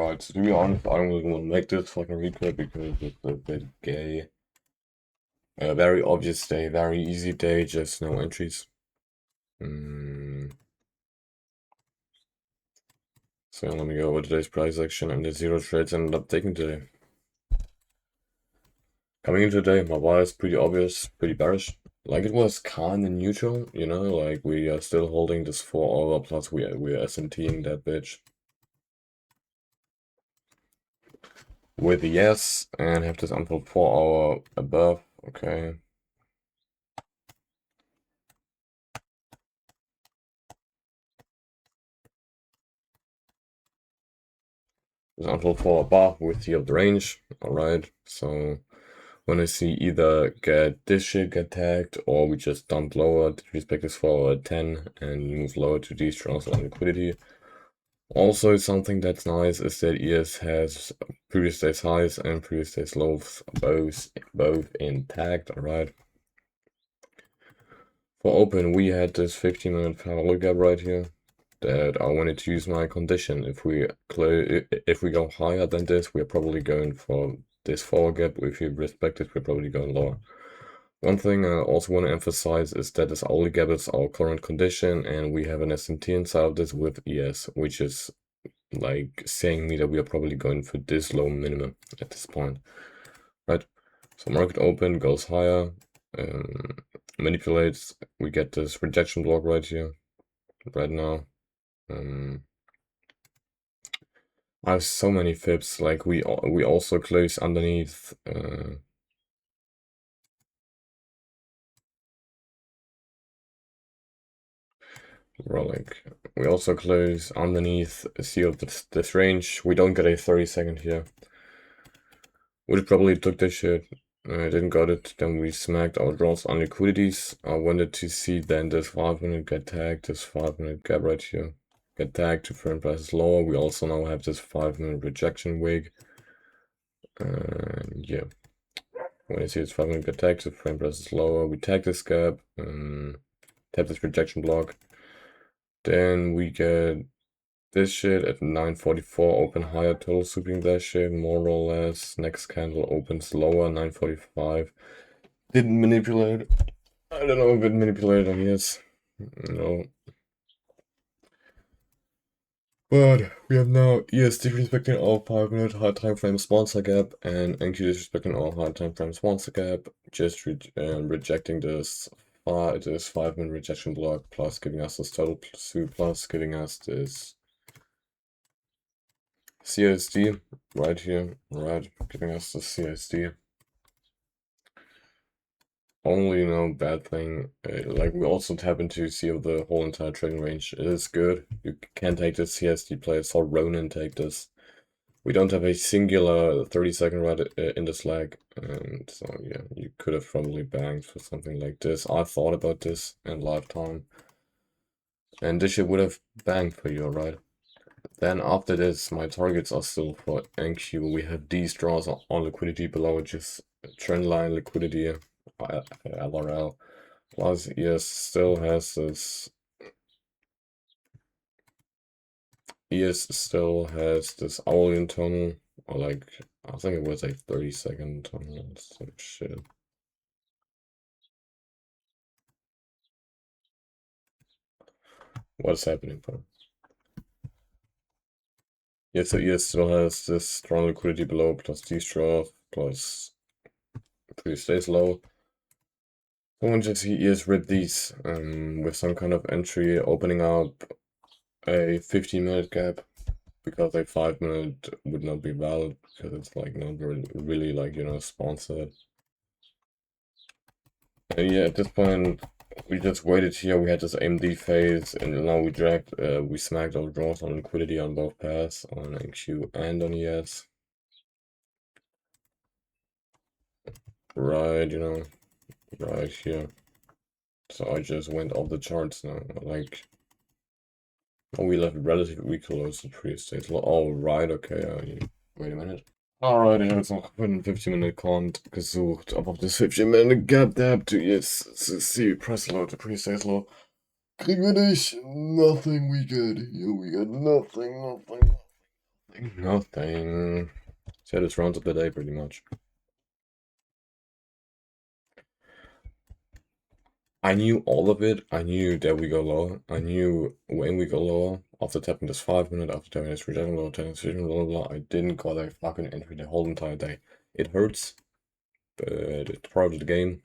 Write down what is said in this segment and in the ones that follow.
Alright, so to be honest, I don't really want to make this fucking recap because it's a bit gay. A very obvious day, very easy day, just no entries. So let me go over today's price action and the zero trades ended up taking today. Coming into today, my buy is pretty obvious, pretty bearish. Like it was kinda neutral, you know, like we are still holding this 4 hour plus we're SMTing that bitch. With the yes and have this until 4 hour above, okay. This until 4 above with the range, alright, so when I see either get this shit get tagged or we just dump lower, respect is for 10 and move lower to these draws on liquidity. Also, something that's nice is that ES has previous day's highs and previous day's lows both intact, alright. For open, we had this 15-minute parallel gap right here that I wanted to use my condition. If we go higher than this, we're probably going for this forward gap. If you respect it, we're probably going lower. One thing I also want to emphasize is that this hourly gap is our current condition, and we have an SMT inside of this with ES, which is like saying me that we are probably going for this low minimum at this point, right? So market open goes higher, manipulates. We get this rejection block right here, right now. I have so many fips. Like we also close underneath. We also close underneath a seal of this range. We don't get a 30-second here. Would probably took this shit. Didn't got it. Then we smacked our draws on liquidities. I wanted to see then this 5-minute get tagged, this 5-minute gap right here. Get tagged to frame prices lower. We also now have this 5-minute rejection wig. Yeah. When you see this 5-minute get tagged to frame prices lower, we tag this gap, tap this rejection block. Then we get this shit at 9:44, open higher, total sweeping that shit, more or less. Next candle opens lower, 9:45. Didn't manipulate. I don't know if it manipulated, I guess. No. But we have now ES disrespecting our 5-minute high time frame sponsor gap and NQ disrespecting our high time frame sponsor gap, just rejecting this 5-minute rejection block, plus giving us this total sweep, plus giving us this CSD right here, right, giving us the CSD. Only bad thing, like we also tap into see of the whole entire trading range. It is good. You can take this CSD play. I saw Ronin take this. We don't have a singular 30-second ride in this leg, and so yeah, you could have probably banged for something like this. I thought about this in lifetime, and this shit would have banged for you, right? Then after this, my targets are still for NQ. We have these draws on liquidity below, which is trendline liquidity, LRL. Plus, ES still has this. ES still has this hourly internal, or like, I think it was a 30-second internal, some shit. What's happening, bro? Yeah, so ES still has this strong liquidity below, plus D-straw, plus pretty stays low. I want to see ES rip these with some kind of entry opening up a 15-minute gap, because a 5-minute would not be valid because it's like not really like, you know, sponsored. And yeah, at this point we just waited here. We had this AMD phase, and now we smacked our draws on liquidity on both pairs, on NQ and on ES. Right, you know, right here. So I just went off the charts now, like. Oh, we left relatively close to pre-stage. Oh, right, okay. Wait a minute. Alright, ich habe jetzt noch 15-minute Count gesucht, aber auf das 15-minute Gap Dab to yes, see press low to pre-stage low. Kriegen wir nicht. Nothing we get. Here we got nothing. Nothing. Said it's rounds of the day pretty much. I knew all of it. I knew that we go lower. I knew when we go lower. After tapping this 5 minute, after tapping this rejecting lower, tapping decision, blah blah blah. I didn't got a fucking entry the whole entire day. It hurts, but it's part of the game.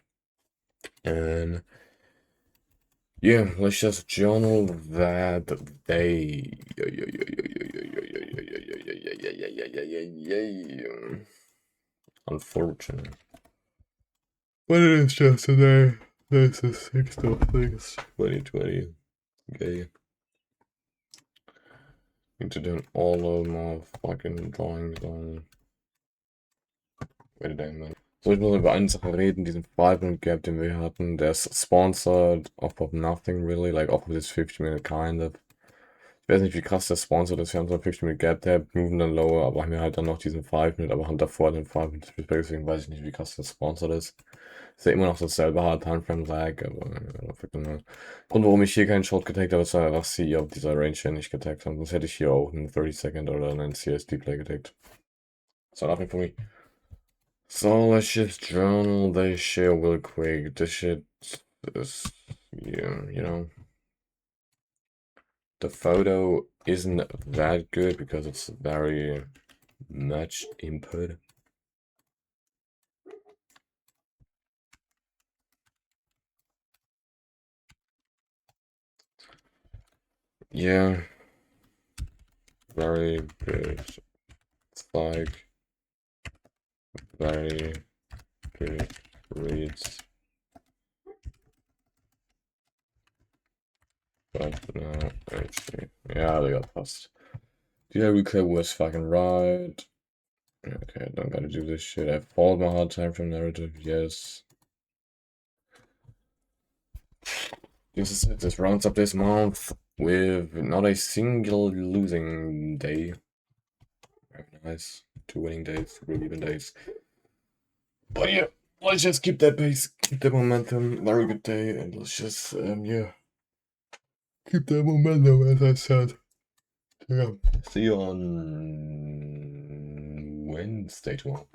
And yeah, let's just journal that day. Unfortunate. But it is just a day. This is 6th of 6th, 2020. Okay. Need to do all of my fucking drawings on. Wait a damn. So, ich muss über eine Sache reden, diesen 5-minute Gap, den wir hatten, der ist sponsored off of nothing really, like off of this 50-minute kind of. Ich weiß nicht, wie krass der sponsored ist, wir haben so einen 50-minute Gap Tab, moven dann lower, aber haben wir halt dann noch diesen 5-minute, aber haben davor den 5-minute Respect, deswegen weiß ich nicht, wie krass der sponsored ist. Ist ja immer noch dasselbe Hard Timeframe Lag, aber Grund, warum ich hier keinen Short getaggt habe, ist weil einfach sie auf dieser Range hier nicht getaggt haben. Sonst hätte ich hier auch einen 30-second oder einen CSD Play getaggt. So nothing for me. So let's just journal this shit real quick. This shit is, yeah, you know. The photo isn't that good because it's very much input. Yeah. Very good. It's like very good reads. But no, actually. Yeah, they got past. Did I recall was fucking right? Okay, I don't gotta do this shit. I followed my hard time from narrative, yes. This is it. This rounds up this month with not a single losing day. Very nice. 2 winning days, 3 even days. But yeah, let's just keep that pace, keep that momentum. Very good day, and let's just yeah, keep that momentum as I said. So yeah, see you on Wednesday tomorrow.